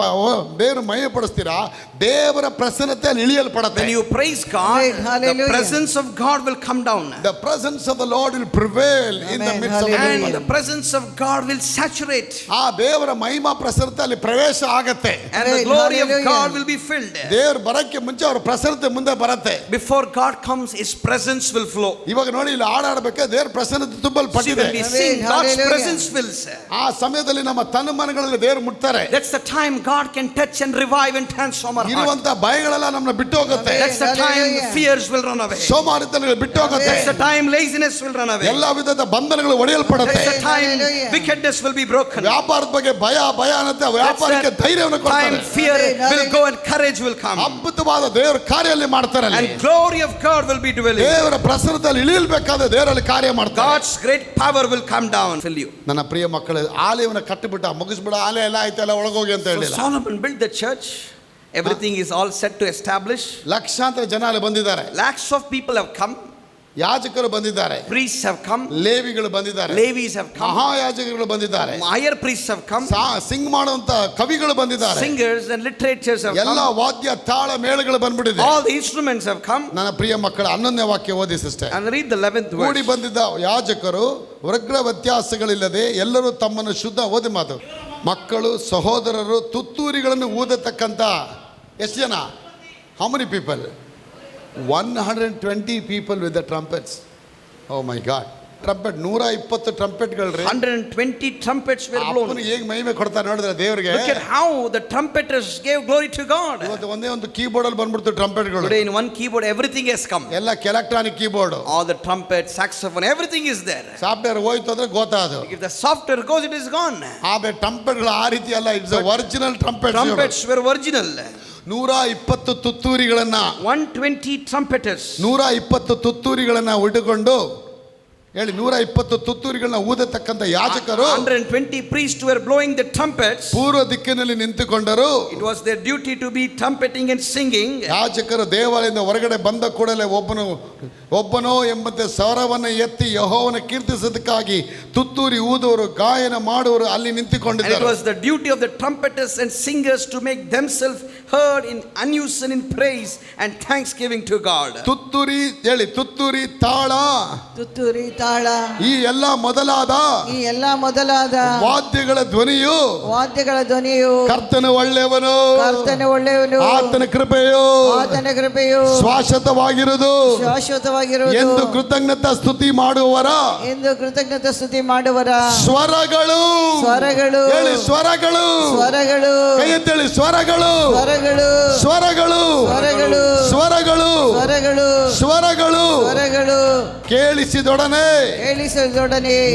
ದೇವರ ಮಹಿಮೆ ಪಡಿಸ್ತೀರಾ, ದೇವರ ಪ್ರಸನ್ನತೆ ಅಲ್ಲಿ ಇಳಿಯಲ್ಪಡುತ್ತೆ. When you praise God, Amen. the Hallelujah. presence of God will come down. The presence of the Lord will prevail in the Amen. midst of the Hallelujah. And people. the presence of God will saturate. ಆ ದೇವರ ಮಹಿಮಾ ಪ್ರಸನ್ನತೆ ಅಲ್ಲಿ ಪ್ರವೇಶ ಆಗತ್ತೆ. And the Amen. glory of Hallelujah. God will be filled. ದೇವ್ರ ಬರಕ್ಕೆ ಮುಂಚೆ ಅವ್ರ ಪ್ರಸನ್ನತೆ ಮುಂದೆ ಬರುತ್ತೆ. Before God comes, His presence will flow. ಇವಾಗ ನೋಡಿ, ಇಲ್ಲಿ ಹಾಡಾಡ್ಬೇಕಾದ್ರೆ ದೇವರ ಪ್ರಸನ್ನತೆ See, ತುಂಬಲ್ಪಟ್ಟಿದೆ. when we Amen. sing, God's Hallelujah. presence fills. ಆ ಸಮಯದಲ್ಲಿ ನಮ್ಮ ತನ್ನ ಮನಗಳಲ್ಲಿ ದೇವರು ಮುಟ್ತಾರೆ. That's the time God can touch and revive and transform our heart. ಇರುವಂತ ಭಯಗಳೆಲ್ಲ ನಮ್ಮನ್ನ ಬಿಟ್ಟು ಹೋಗುತ್ತೆ. Amen. That's the time Hallelujah. fears will run away. ಸೋಮಾರಿತನಗಳು ಬಿಟ್ಟು ಹೋಗುತ್ತೆ. That's the time laziness will run away. ಎಲ್ಲ ವಿಧದ ಬಂಧನಗಳು ಒಡೆಯಲ್ಪಡುತ್ತೆ. That's the time Hallelujah. wickedness will be broken. ವ್ಯಾಪಾರದ ಬಗ್ಗೆ ಭಯ ಅನ್ನತ್ತೆ, ವ್ಯಾಪಾರಕ್ಕೆ ಧೈರ್ಯವನ್ನು Time ಕೊಡ್ತಾರೆ. fear Amen. will go and courage will come. ಅದ್ಭುತವಾದ ದೇವರ ಕಾರ್ಯದಲ್ಲಿ ಮಾಡ್ತಾರೆ ಅಲ್ಲಿ. And glory of God will be dwelling. ದೇವರ ಪ್ರಸನ್ನತೆಯಲ್ಲಿ ಇಳಿಯಬೇಕಾದ್ರೆ ದೇವರಲ್ಲಿ ಕಾರ್ಯ ಮಾಡ್ತಾರೆ. God's great power will come down, fill you. ನನ್ನ ಪ್ರಿಯ ಮಕ್ಕಳೇ, ಆಲಯವನ್ನ ಕಟ್ಟಿಬಿಟ್ಟ, ಮುಗಿಸ್ಬಿಡ, ಆಲೆ ಎಲ್ಲ ಆಯ್ತಲ್ಲ, ಒಳಗೋಗಿ ಅಂತ So ಹೇಳಿಲ್ಲ. Solomon built the church. Everything is all set to establish. ಲಕ್ಷಾಂತರ ಜನ ಅಲ್ಲಿ ಬಂದಿದ್ದಾರೆ. Lakhs of people have come. ಯಾಜಕರು ಬಂದಿದ್ದಾರೆ, Priests have come. ಲೇವಿಗಳು ಬಂದಿದ್ದಾರೆ, Levies have come. ಮಹಾಯಾಜಕರು ಬಂದಿದ್ದಾರೆ, Higher priests have come. Singh ಮಾಡುವಂತ ಕವಿಗಳು ಬಂದಿದ್ದಾರೆ, Singers and literatures have ಎಲ್ಲ come. ವಾದ್ಯ ತಾಳ ಮೇಳಗಳು ಬಂದ್ಬಿಟ್ಟಿದೆ. All the instruments have come. ನನ್ನ ಪ್ರಿಯ ಮಕ್ಕಳ 11ನೇ ವಾಕ್ಯ ಓದಿ sister. And read the 11th ಕೂಡಿ verse. ಬಂದಿದ್ದ ಯಾಜಕರು ವರ್ಗ ವ್ಯತ್ಯಾಸಗಳಿಲ್ಲದೆ ಎಲ್ಲರೂ ತಮ್ಮನ್ನು ಶುದ್ಧ, ಓದಿ ಮಾತು, ಮಕ್ಕಳು ಸಹೋದರರು ತುತ್ತೂರಿಗಳನ್ನು ಊದತಕ್ಕಂತ ಎಷ್ಟು ಜನ? How many people? 120 people with the trumpets. Oh my God. Trumpet 120 ಟ್ರಂಪೆಟ್ಗಳ್ರಿ. 120 trumpets were blown. ಅಪ್ಪನಿಗೆ ಹೇಗೆ ಮಹಿಮೆ ಕೊಡ್ತಾರೆ ನೋಡಿದ್ರೆ ದೇವರಿಗೆ. Look at how the trumpeters gave glory to God. ಇವತ್ತು ಒಂದೇ ಒಂದು ಕೀಬೋರ್ಡ್ ಅಲ್ಲಿ ಬಂದ್ಬಿಡ್ತು ಟ್ರಂಪೆಟ್ಗಳು. Today in one keyboard everything has come. ಎಲ್ಲ electronic keyboard. All the trumpet, saxophone, everything is there. Software ಹೋಯ್ತು ಅಂದ್ರೆ ಗೊತ್ತಾದು. If the software goes, it is gone. ಆದ್ರೆ ಟ್ರಂಪೆಟ್ಗಳು ಆ ರೀತಿ ಅಲ್ಲ. Its original trumpet. Trumpets were original. 120 ತುತ್ತೂರಿಗಳನ್ನ, 120 trumpeters, 120 ತುತ್ತೂರಿಗಳನ್ನ ಉಟ್ಟುಕೊಂಡು ಹೇಳಿ, 120 ತುತ್ತೂರಿಗಳನ್ನ ಊದತಕ್ಕಂತ ಯಾಜಕರು 120 priests were blowing the trumpets. ಪೂರ್ವ ದಿಕ್ಕಿನಲ್ಲಿ ನಿಂತುಕೊಂಡರು. It was their duty to be trumpeting and singing. ಯಾಜಕರು ದೇವಾಲಯದಿಂದ ಹೊರಗಡೆ ಬಂದ ಕೂಡಲೇ ಒಬ್ಬನೋ ಎಂಬಂತೆ ಸ್ವರವನ್ನು ಎತ್ತಿ ಯೆಹೋವನ ಕೀರ್ತಿಸೋದಕ್ಕಾಗಿ ತುತ್ತೂರಿ ಊದುವರು, ಗಾಯನ ಮಾಡುವರು ಅಲ್ಲಿ And it ನಿಂತುಕೊಂಡಿದ್ದಾರೆ. was the duty of the trumpeters and singers to make themselves heard in unison in praise and thanksgiving to God. ತುತ್ತೂರಿ ಹೇಳಿ, ತುತ್ತೂರಿ ತಾಳ, ತುತ್ತೂರಿ ತಾಳ, ಈ ಎಲ್ಲ ಮೊದಲಾದ ವಾದ್ಯಗಳ ಧ್ವನಿಯು, ಕರ್ತನು ಒಳ್ಳೆಯವನು, ಆತನ ಕೃಪೆಯು ಶಾಶ್ವತವಾಗಿರುವುದು ಎಂದು ಕೃತಜ್ಞತಾ ಸ್ತುತಿ ಮಾಡುವವರ ಸ್ವರಗಳು ಹೇಳಿ, ಸ್ವರಗಳು ಕೈ ಎತ್ತೇಳಿ, ಸ್ವರಗಳು ಕೇಳಿಸಿದೊಡನೆ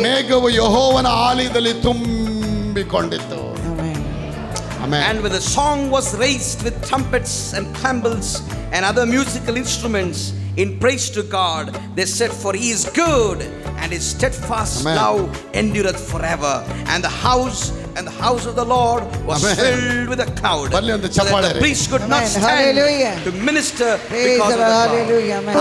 ಮೇಘವು ಯೆಹೋವನ ಆಲಯದಲ್ಲಿ ತುಂಬಿಕೊಂಡಿತ್ತು. And when the song was raised with trumpets and cymbals and other musical instruments in praise to God, they said, for he is good and his steadfast Amen. love endureth forever. And the house of the Lord was Amen. filled with a cloud, ಬರ್ಲಿ ಒಂದು so that ಚಪ್ಪಾಳೆ. the priest could not Amen. stand Hallelujah. to minister Praise because of the the cloud. Hallelujah. Amen.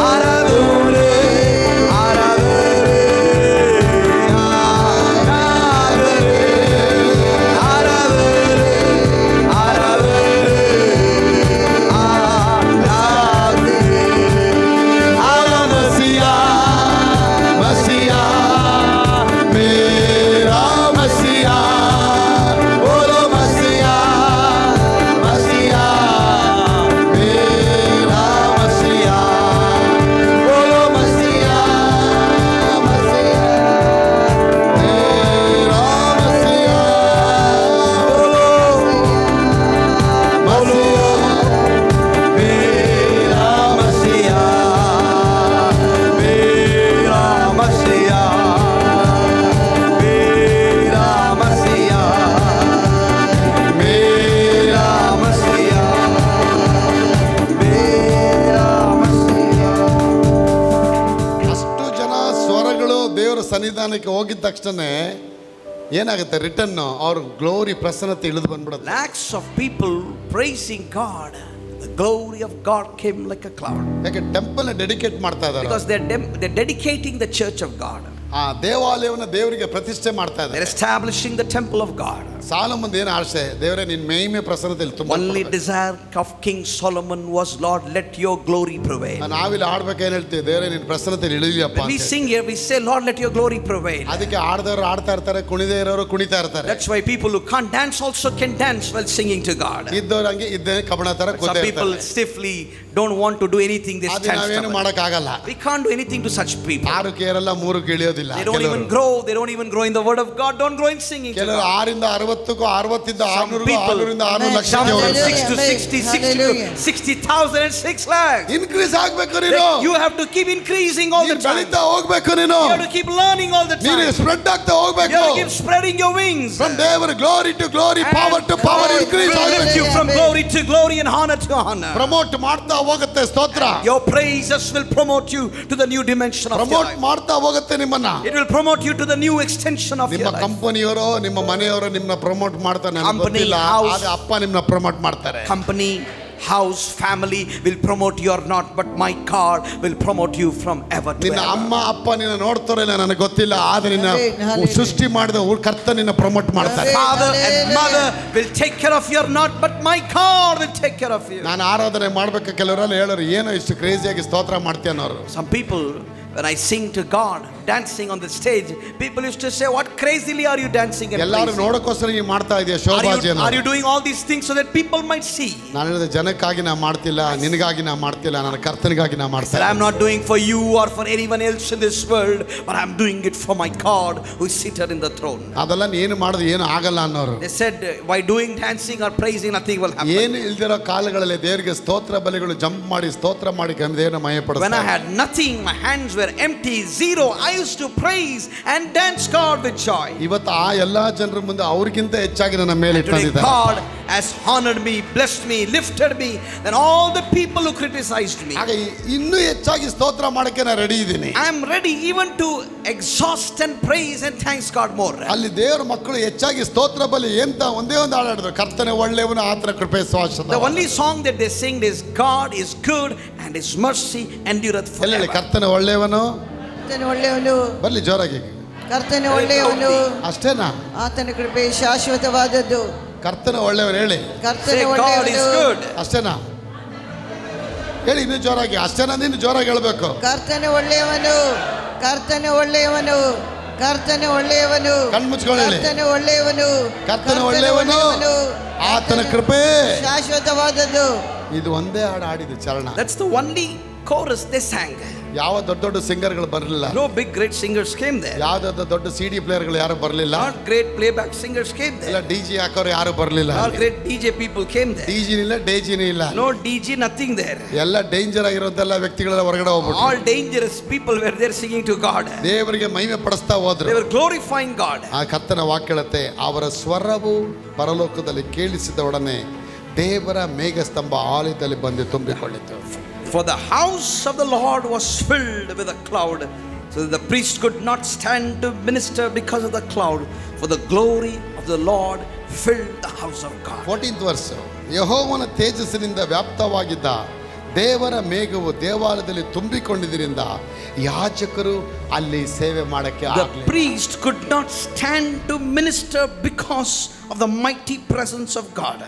ಸನ್ನಿಧಾನಕ್ಕೆ ಹೋಗಿದ ತಕ್ಷಣ ಏನಾಗುತ್ತೆ? Return ಅವ್ರ glory ಪ್ರಸನ್ನತೆ ಇಳಿದು ಬಂದ್ಬಿಡುತ್ತೆ. Lakhs of people praising God. The glory of God came like a cloud. ಯಾಕೆ temple dedicate ಮಾಡ್ತಾ ಇದ್ದಾರೆ? Because they're dedicating the church of God. ಆ ದೇವಾಲಯವನ್ನು ದೇವರಿಗೆ ಪ್ರತಿಷ್ಠೆ ಮಾಡ್ತಾ They're ಇದ್ದಾರೆ. establishing the temple of God. Solomon ಏನು ಆಸೆ? ದೇವರೇ ನಿನ್ನ ಮಹಿಮೆ ಪ್ರಸನ್ನತೆಯಲ್ಲಿ ತುಂಬ. Only desire of King Solomon was, Lord, let your glory prevail. ನಾವಿಲ್ಲಿ ಆಡ್ಬೇಕು ಏನು ಹೇಳ್ತೀವಿ? ದೇವರೇ ನಿನ್ನ ಪ್ರಸನ್ನತೆಯಲ್ಲಿ ಇಳಿಯಪ್ಪ. When we sing here, we say, Lord, let your glory prevail. ಅದಕ್ಕೆ ಆಡ್ದವರು ಆಡ್ತಾ ಇರ್ತಾರೆ, ಕುಣಿದೇ ಇರೋರು ಕುಣಿತಾ ಇರ್ತಾರೆ. That's why people who can't dance also can dance while singing to God. ಇದ್ದವ್ರು ಹಂಗೆ ಇದ್ದೇ ಕಬಣ ತರ Some people stiffly don't want to do anything. They stand ನಾವೇನು ಮಾಡಕ್ ಆಗಲ್ಲ. We can't do anything to such people. ಆರು ಕೇರಲ್ಲ ಮೂರು ಇಳಿಯೋದಿಲ್ಲ. They don't even grow in the word of God, don't grow in singing to ಕೆಲವರು God. 6 ರಿಂದ 60 60ಕ್ಕೂ 60ರಿಂದ Some 600 people 600ರಿಂದ 600 lakh jump from Hallelujah. 6 to 60, 60 to Hallelujah. 60,000 and 6 lakhs. Increase ಆಗ್ಬೇಕು ನೀನು. You have to keep increasing all the ನೀನು time. ಬೆಳೀತಾ ಹೋಗ್ಬೇಕು ನೀನು. You have to keep learning all the ನೀನು time. Spread ಆಗ್ತಾ You ಹೋಗ್ಬೇಕು. have to keep spreading your wings. From ದೇವರ glory to glory, power to power increase Will lift ಆಗಬೇಕು. you from glory to glory and honor to honor. Promote ಮಾಡ್ತಾ ಹೋಗುತ್ತೆ. ಸ್ತೋತ್ರ. Your praises will promote you to the new dimension of your promote life. ಮಾಡ್ತಾ ಹೋಗುತ್ತೆ ನಿಮ್ಮನ್ನ. It will promote you to the new extension of ನಿಮ್ಮ your life. ಕಂಪನಿಯವರು ನಿಮ್ಮ ಮನೆಯವರು ನಿಮ್ಮನ್ನ ಪ್ರಮೋಟ್ ಮಾಡ್ತಾರೆ ನನಗೆ Company, ಗೊತ್ತಿಲ್ಲ. house. ಆದ್ರೆ ಅಪ್ಪ ನಿಮ್ಮನ್ನ ಪ್ರಮೋಟ್ ಮಾಡ್ತಾರೆ. Company, house, family will promote you or not, but my God will promote you from ever to ನಿನ್ನ ever. ಅಮ್ಮ ಅಪ್ಪ ನಿನ್ನ ನೋಡ್ತಾರೋ ಇಲ್ಲ ನನಗೆ ಗೊತ್ತಿಲ್ಲ. ಆದ್ರೆ ನಿನ್ನ Hallelujah. ಸೃಷ್ಟಿ ಮಾಡಿದ ಕರ್ತ ನಿನ್ನ ಪ್ರಮೋಟ್ ಮಾಡ್ತಾರೆ. Father and mother will take care of you or not, but my God will take care of you. ನಾನು ಆರಾಧನೆ ಮಾಡ್ಬೇಕು. ಕೆಲವರೆಲ್ಲ ಹೇಳೋರು ಏನೋ ಇಷ್ಟು ಕ್ರೇಜಿಯಾಗಿ ಸ್ತೋತ್ರ ಮಾಡ್ತೀಯ ಅನ್ನೋರು. Some people, when I sing to God, dancing on the stage, people used to say, what crazily are you dancing and ಎಲ್ಲಾರು praising? ನೋಡೋಕ್ಕೋಸ್ಕರ ನೀವು ಮಾಡ್ತಾ ಇದೆಯಾ ಶೋಭಾಜಿ Are you doing all these things so that people might see? ನಾನು ಹೇಳಿದ ಜನಕ್ಕಾಗಿ ನಾ ಮಾಡ್ತಿಲ್ಲ, ನಿನಗಾಗಿ ನಾ ಮಾಡ್ತಿಲ್ಲ, ನನ್ನ ಕರ್ತನಿಗಾಗಿ ನಾ That ಮಾಡ್ತಾ I'm not doing for you or for anyone else in this world, but I'm doing it for my God who is seated in the throne. ಅದೆಲ್ಲ ಏನು ಮಾಡಿದ್ರೆ ಏನು ಆಗಲ್ಲ ಅನ್ನೋರು. They said, by doing dancing or praising, nothing will happen. ಏನು ಇಲ್ದಿರೋ ಕಾಲಗಳಲ್ಲಿ ದೇವರಿಗೆ ಸ್ತೋತ್ರ ಬಲಿಗಳು ಜಂಪ್ ಮಾಡಿ ಸ್ತೋತ್ರ ಮಾಡಿ ದೇವರನ್ನ ಮಯ When I ಪಡಿಸ್ತಾರೆ. had nothing, my hands were empty, zero, I used to praise and dance God with joy. ಇವತ್ತು ಆ ಎಲ್ಲಾ ಜನರ ಮುಂದೆ ಅವ್ರಿಗಿಂತ ಹೆಚ್ಚಾಗಿ ನನ್ನ ಮೇಲೆ Today ಇಟ್ಟಿದ್ದಾರೆ. God has honored me, blessed me, lifted me than all the people who criticized me. ಆಗ ಇನ್ನೂ ಹೆಚ್ಚಾಗಿ ಸ್ತೋತ್ರ ಮಾಡಕ್ಕೆ ನಾನು ರೆಡಿ ಇದ್ದೀನಿ. I am ready even to exhaust and praise and thanks God more. ಅಲ್ಲಿ ದೇವರ ಮಕ್ಕಳು ಹೆಚ್ಚಾಗಿ ಸ್ತೋತ್ರ ಬಲಿ ಅಂತ ಒಂದೇ ಒಂದು ಹಾಡು ಹಾಡಿದ್ರು. ಕರ್ತನೆ ಒಳ್ಳೆಯವನು, ಆತನ ಕೃಪೆ ಶಾಶ್ವತ. The only song that they sing is God is good and His mercy endureth ಎಲ್ಲ ಹೇಳಿ, forever. ಕರ್ತನೆ ಒಳ್ಳೆಯವನು. ಕರ್ತನ ಒಳ್ಳೆಯವನು, ಬರ್ಲಿ ಜೋರಾಗಿ. ಕರ್ತನ ಒಳ್ಳೆಯವನು, ಅಷ್ಟೇನಾ? ಆತನ ಕೃಪೆ ಶಾಶ್ವತವಾದದ್ದು. ಕರ್ತನ ಒಳ್ಳೆಯವನು ಹೇಳಿ. ಕರ್ತನ Say God is ಒಳ್ಳೆಯವನು, good. ಅಷ್ಟೇನಾ? ಹೇಳಿ ಇನ್ನೂ ಜೋರಾಗಿ. ಅಷ್ಟೇನಾ? ನೀನು ಜೋರಾಗಿ ಹೇಳ್ಬೇಕು. ಕರ್ತನ ಒಳ್ಳೆಯವನು, ಕರ್ತನ ಒಳ್ಳೆಯವನು, ಕರ್ತನ ಒಳ್ಳೆಯವನು, ಕಣ್ಣು ಮುಚ್ಕೊಂಡು ಹೇಳಿ. ಕರ್ತನ ಒಳ್ಳೆಯವನು, ಕರ್ತನ ಒಳ್ಳೆಯವನು, ಆತನ ಕೃಪೆ ಶಾಶ್ವತವಾದದ್ದು. ಇದು ಒಂದೇ ಹಾಡು ಹಾಡಿದ್ದು ಚರಣ. That's the only chorus they sang. ಯಾವ ದೊಡ್ಡ ದೊಡ್ಡ ಸಿಂಗರ್ಗಳು ಬರಲಿಲ್ಲ. No big great singers came there. ಯಾವ್ದಾದ ದೊಡ್ಡ ಸಿಡಿ ಪ್ಲೇಯರ್ಗಳು ಯಾರು ಬರಲಿಲ್ಲ. Not great playback singers came ಇಲ್ಲ there. ಡಿಜಿ ಹಾಕೋರು ಯಾರು ಬರಲಿಲ್ಲ. Not great DJ people came there. ಡಿಜಿನ ಇಲ್ಲ, ಡೇಜಿನ ಇಲ್ಲ. No DJ, nothing there. ಎಲ್ಲ ಡೇಂಜರ್ ಆಗಿರೋದೆಲ್ಲ ವ್ಯಕ್ತಿಗಳೆಲ್ಲ ಹೊರಗಡೆ ಹೋಗ್ಬಿಟ್ಟು All dangerous people were there singing to God. ದೇವರಿಗೆ ಮಹಿಮೆ ಪಡಿಸ್ತಾ They ಹೋದ್ರು. were glorifying God. ಆ ಕರ್ತನ ವಾಕ್ಯ ಹೇಳುತ್ತೆ, ಅವರ ಸ್ವರವು ಪರಲೋಕದಲ್ಲಿ ಕೇಳಿಸಿದ ಒಡನೆ ದೇವರ ಮೇಘಸ್ತಂಭ ಆಲಯದಲ್ಲಿ ಬಂದು ತುಂಬಿಕೊಂಡಿತು. For the house of the Lord was filled with a cloud, so that the priest could not stand to minister because of the cloud, for the glory of the Lord filled the house of God. 14th verse. ಯೆಹೋವನ ತೇಜಸ್ಸಿನಿಂದ ವ್ಯಾಪ್ತವಾಗಿದ್ದ ದೇವರ ಮೇಘವು ದೇವಾಲಯದಲ್ಲಿ ತುಂಬಿಕೊಂಡಿದ್ದರಿಂದ ಯಾಜಕರು ಅಲ್ಲಿ ಸೇವೆ ಮಾಡಕ್ಕೆ The ಆಗಲಿಲ್ಲ. priest could not stand to minister because of the mighty presence of God.